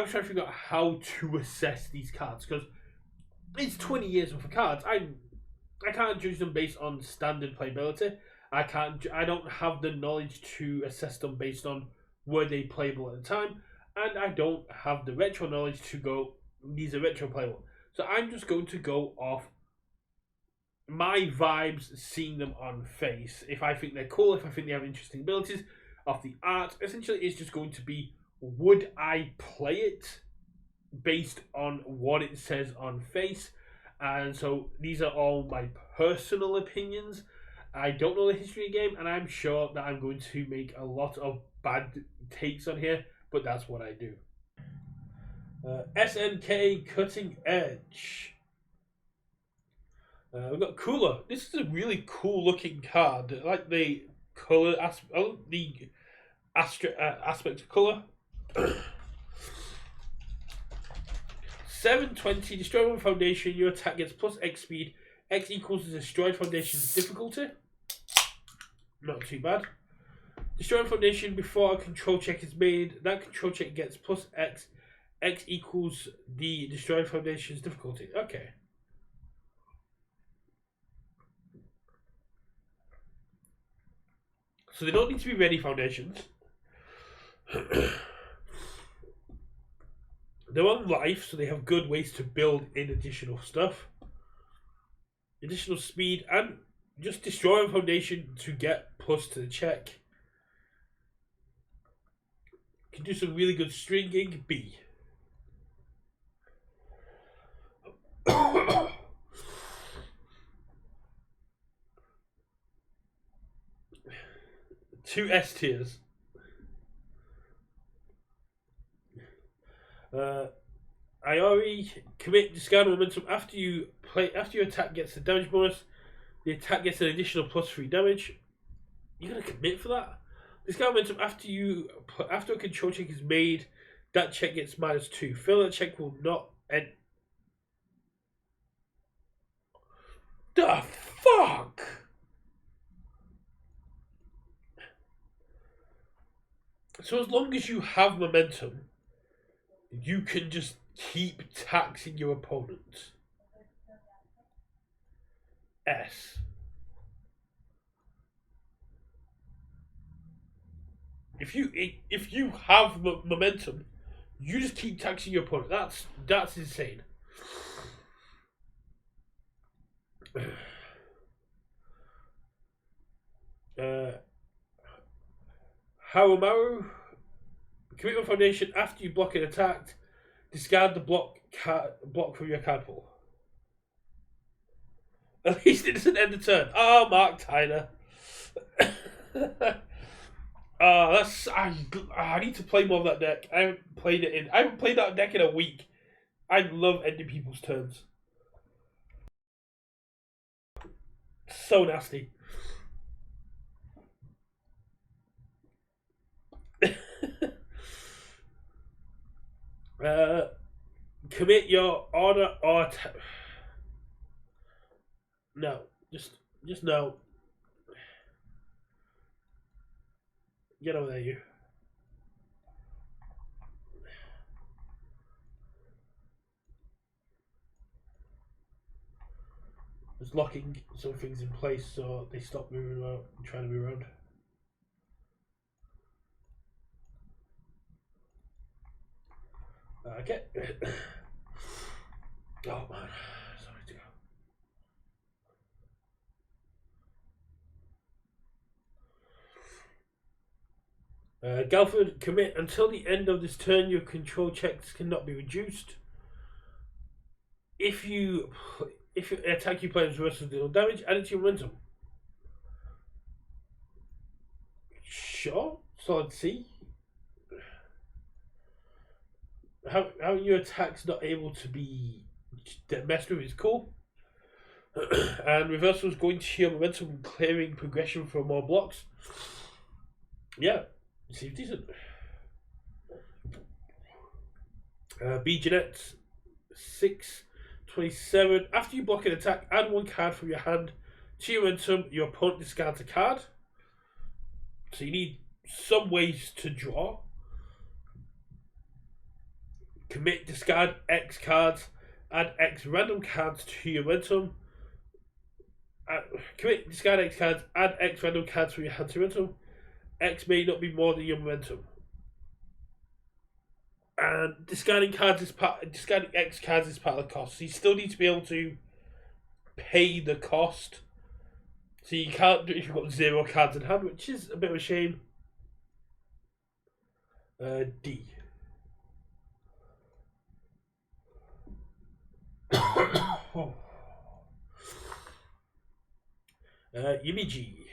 I'm trying to figure out how to assess these cards because it's 20 years worth of cards. I can't judge them based on standard playability. I don't have the knowledge to assess them based on were they playable at the time, and I don't have the retro knowledge to go these are retro playable. So I'm just going to go off my vibes, seeing them on face. If I think they're cool, if I think they have interesting abilities, off the art, essentially it's just going to be would I play it based on what it says on face. And so these are all my personal opinions. I don't know the history of the game, and I'm sure that I'm going to make a lot of bad takes on here, but that's what I do. SNK Cutting Edge. We've got Cooler. This is a really cool looking card. I like the color aspect, aspect of color. 720, destroy one foundation, your attack gets plus X speed. X equals the destroyed foundation's difficulty. Not too bad. Destroy one foundation before a control check is made. That control check gets plus X. X equals the destroyed foundation's difficulty. Okay. So they don't need to be ready foundations. They're on life, so they have good ways to build in additional stuff. Additional speed, and just destroy a foundation to get plus to the check. Can do some really good stringing. B. Two S tiers. Iori, commit discard momentum after your attack gets the damage bonus. The attack gets an additional +3 damage. You're gonna commit for that? Discard momentum after a control check is made. That check gets -2. Fail that check will not end. The fuck? So as long as you have momentum, you can just keep taxing your opponent. S. If you have momentum, you just keep taxing your opponent. That's insane. Harumaru, commit your foundation after you block an attack. Discard the block from your card pool. At least it doesn't end the turn. Oh, Mark Tyner. I need to play more of that deck. I haven't played that deck in a week. I love ending people's turns. So nasty. Commit your order or no, just no. Get over there, you. Just locking some things in place so they stop moving around and trying to move around. Okay. Oh man, sorry to go. Galford, commit until the end of this turn. Your control checks cannot be reduced. If you attack you players versus deal damage, add it to your momentum. Sure, solid C. How your attack's not able to be messed with is cool. And reversal is going to your momentum, clearing progression for more blocks. Yeah, it seems decent. B Jeanette 627. After you block an attack, add one card from your hand to your momentum. Your opponent discards a card. So you need some ways to draw. Commit, discard X cards, add X random cards to your momentum. Commit, discard X cards, add X random cards from your hand to momentum. X may not be more than your momentum. And discarding X cards is part of the cost. So you still need to be able to pay the cost. So you can't do it if you've got 0 cards in hand, which is a bit of a shame. D. Yumiji.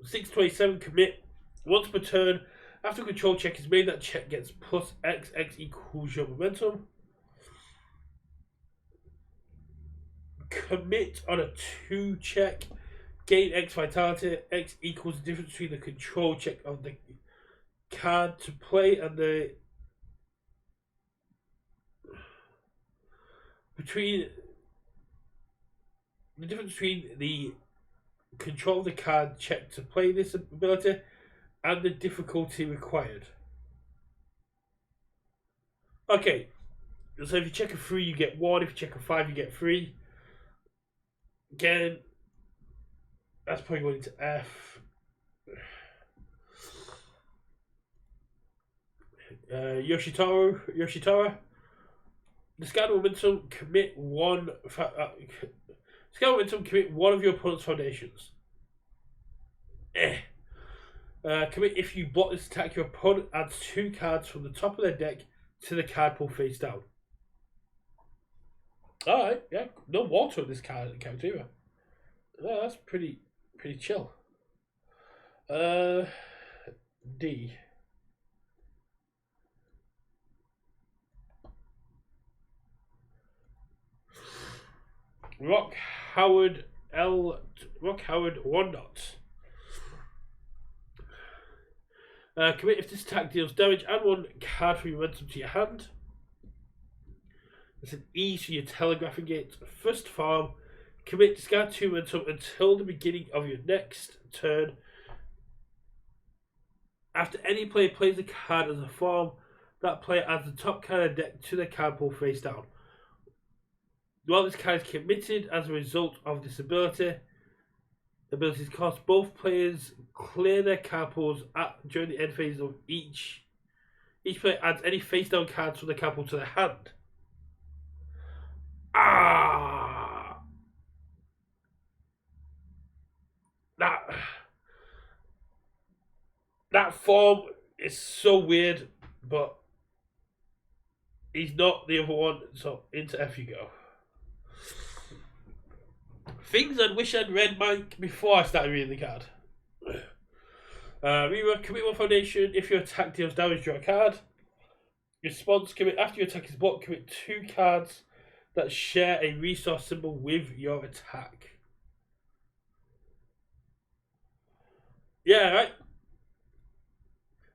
627, commit. Once per turn, after a control check is made, that check gets plus X. X equals your momentum. Commit on a 2 check. Gain X vitality. X equals the difference between the control check of the card to play and the difference between the control of the card check to play this ability and the difficulty required. Okay, so if you check a 3 you get 1, if you check a 5 you get 3. Again, that's probably going into F. Yoshitara. Discard momentum, commit one. Discard momentum, commit one of your opponent's foundations. Commit if you block this attack, your opponent adds 2 cards from the top of their deck to the card pool face down. Alright, yeah, no water on this card account either. Oh, that's pretty chill. D. Rock Howard 1 dot. Commit if this attack deals damage, add 1 card from your momentum to your hand. It's an E, so you're telegraphing it. First farm, commit, discard 2 momentum until the beginning of your next turn. After any player plays a card as a farm, that player adds the top card of the deck to the card pool face down. While this card is committed as a result of this ability's cost, both players clear their card pools during the end phase of each. Each player adds any face down cards from the card pool to their hand. That form is so weird, but he's not the other one, so into F you go. Things I wish I'd read, Mike, before I started reading the card. Commit 1 foundation. If your attack deals damage, draw a card. Response, commit after your attack is blocked, commit 2 cards that share a resource symbol with your attack. Yeah, right.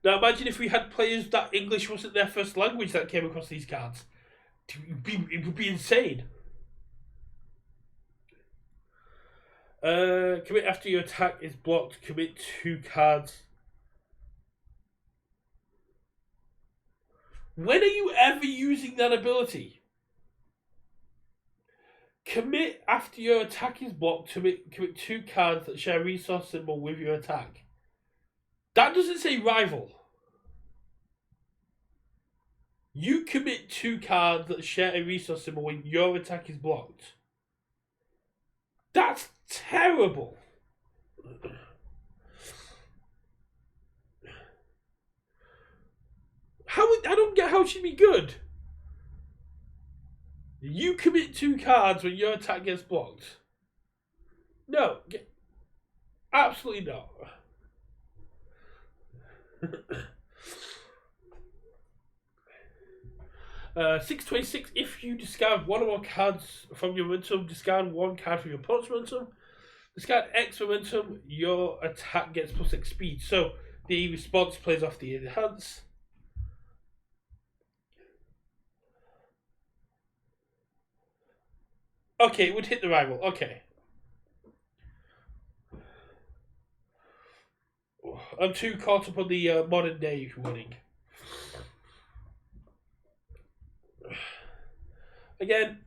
Now imagine if we had players that English wasn't their first language that came across these cards. It would be insane. Commit after your attack is blocked, commit 2 cards. When are you ever using that ability? Commit after your attack is blocked, commit 2 cards that share a resource symbol with your attack. That doesn't say rival. You commit 2 cards that share a resource symbol when your attack is blocked. That's terrible. I don't get how it should be good. You commit 2 cards when your attack gets blocked. No, absolutely not. 626. If you discard 1 or more cards from your momentum, discard 1 card from your opponent's momentum. Discard X momentum, your attack gets plus X speed. So the response plays off the enhance. Okay, it would hit the rival. Okay. I'm too caught up on the modern day winning. Again,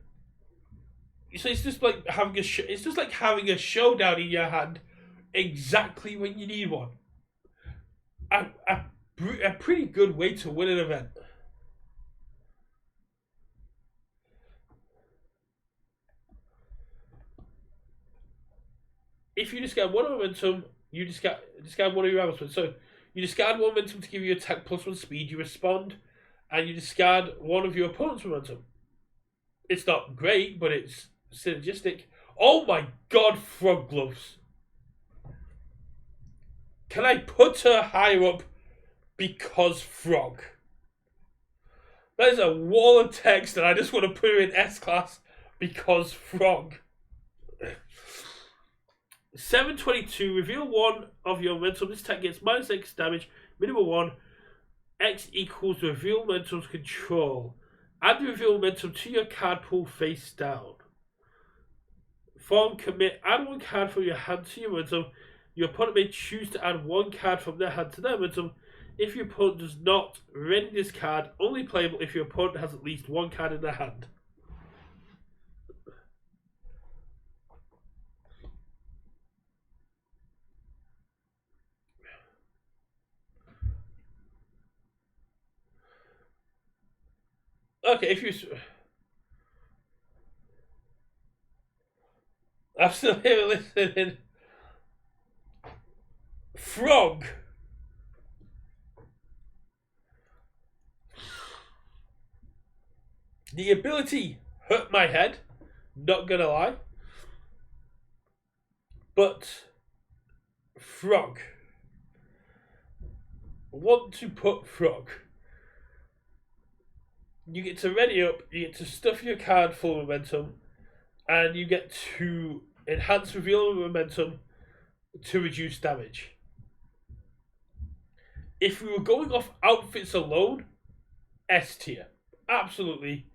so it's just like having it's just like having a showdown in your hand, exactly when you need one. A pretty good way to win an event. If you discard one momentum, you discard one of your elements. So you discard one momentum to give you attack +1 speed. You respond, and you discard one of your opponent's momentum. It's not great, but it's synergistic. Oh my god, frog gloves! Can I put her higher up because frog? That is a wall of text, and I just want to put her in S class because frog. 722. Reveal one of your momentum. This attack gets -X damage, minimum 1. X equals reveal momentum's control. Add the reveal momentum to your card pool face down. Form commit. Add one card from your hand to your momentum. Your opponent may choose to add one card from their hand to their momentum. If your opponent does not, ready this card. Only playable if your opponent has at least one card in their hand. Okay, if you... I'm still here listening. Frog. The ability hurt my head, not gonna lie. But frog. Want to put frog. You get to ready up, you get to stuff your card full of momentum, and you get to enhance reveal momentum to reduce damage. If we were going off outfits alone, S tier. Absolutely.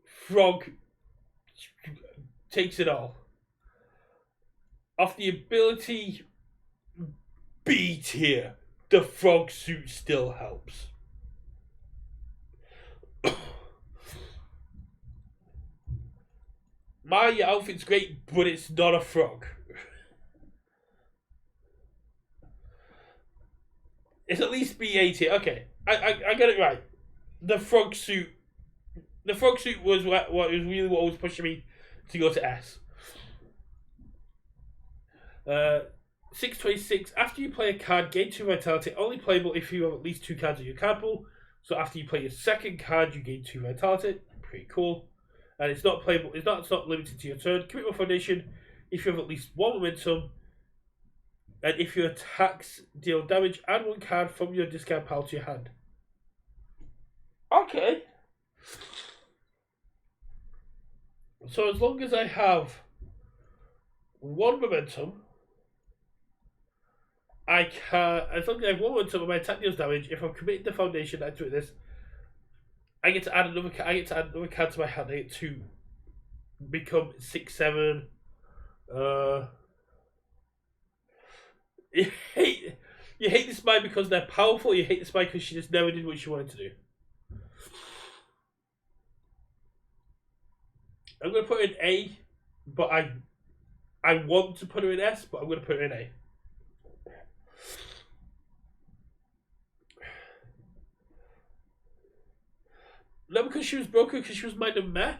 Frog takes it all. Off the ability, B tier. The frog suit still helps. My outfit's great, but it's not a frog. It's at least B8 tier. Okay, I got it right. The frog suit was what was pushing me to go to S. 626. After you play a card, gain 2 vitality. Only playable if you have at least 2 cards in your card pool. So after you play your second card, you gain 2 vitality. Pretty cool. And it's not playable. It's not limited to your turn. Commit one foundation if you have at least 1 momentum. And if your attacks deal damage, add 1 card from your discard pile to your hand. Okay. So as long as I have 1 momentum, I can. As long as I have 1 momentum and my attack deals damage, if I'm committed to foundation, I do this. I get to add another. I get to add another card to my hand. I get to become 6/7. You hate this spy because they're powerful. You hate the spy because she just never did what she wanted to do. I'm gonna put her in A, but I want to put her in S, but I'm gonna put her in A. Not because she was broken, because she was mind of meh.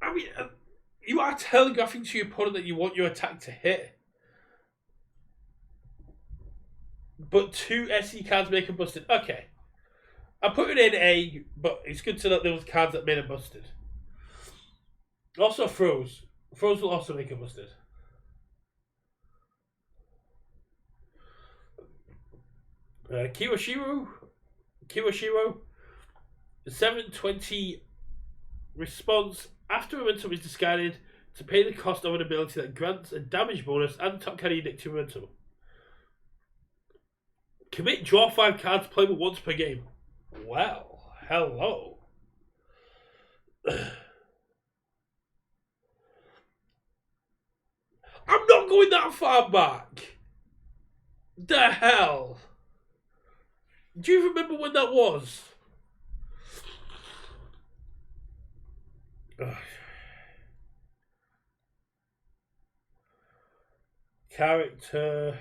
I mean, you are telegraphing to your opponent that you want your attack to hit. But 2 SE cards make her busted. Okay. I put it in A, but it's good to know there was cards that made her busted. Also froze. Froze will also make her busted. Kiyoshiro. 720 response. After momentum is discarded to pay the cost of an ability that grants a damage bonus and top card unique to momentum. Commit, draw 5 cards, playable once per game. Well, hello. I'm not going that far back. The hell? Do you remember when that was? Ugh. Character.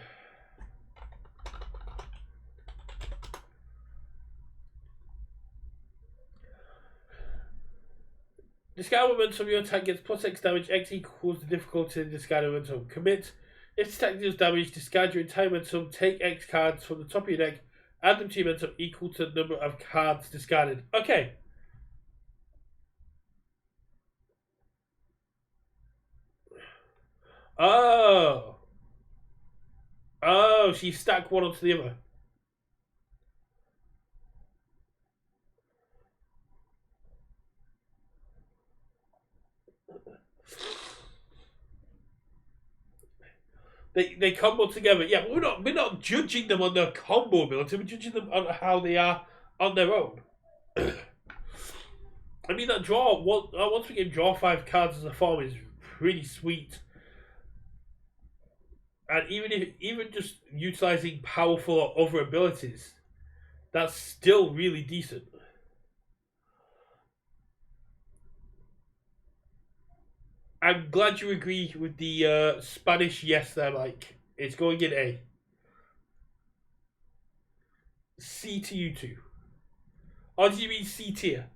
Discard momentum, your attack gets plus X damage, X equals the difficulty in discard momentum. Commit. If the attack deals damage, discard your entire momentum, take X cards from the top of your deck, add them to your momentum equal to the number of cards discarded. Okay. Oh. Oh, she stacked one onto the other. They combo together. Yeah, but we're not judging them on their combo ability. We're judging them on how they are on their own. I mean, that draw once we can draw 5 cards as a form is pretty sweet. And even just utilizing powerful or other abilities, that's still really decent. I'm glad you agree with the Spanish yes there, Mike. It's going in A. C to you two. Or do you mean C tier?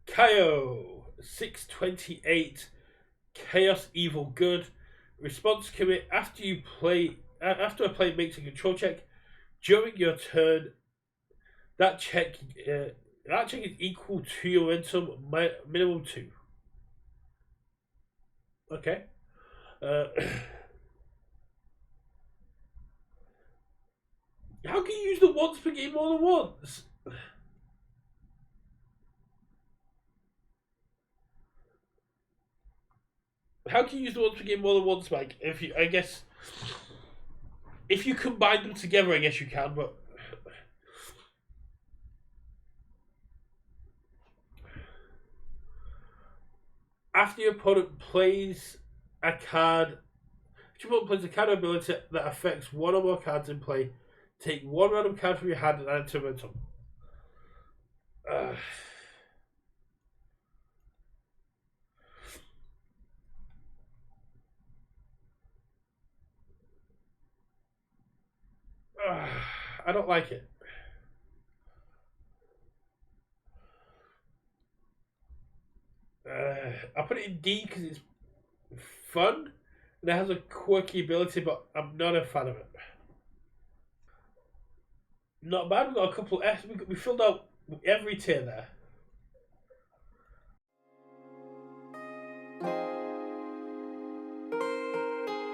Kaio 628 Chaos Evil Good. Response commit after a player makes a control check during your turn. That check is equal to your momentum minimum 2. Okay. How can you use the once per game more than once? How can you use the once per game more than once, Mike? I guess if you combine them together, I guess you can, but after your opponent plays a card, if your opponent plays a card ability that affects one or more cards in play, take one random card from your hand and add it to momentum. I don't like it. I put it in D because it's fun and it has a quirky ability, but I'm not a fan of it. Not bad. We got a couple of F. We filled out every tier there.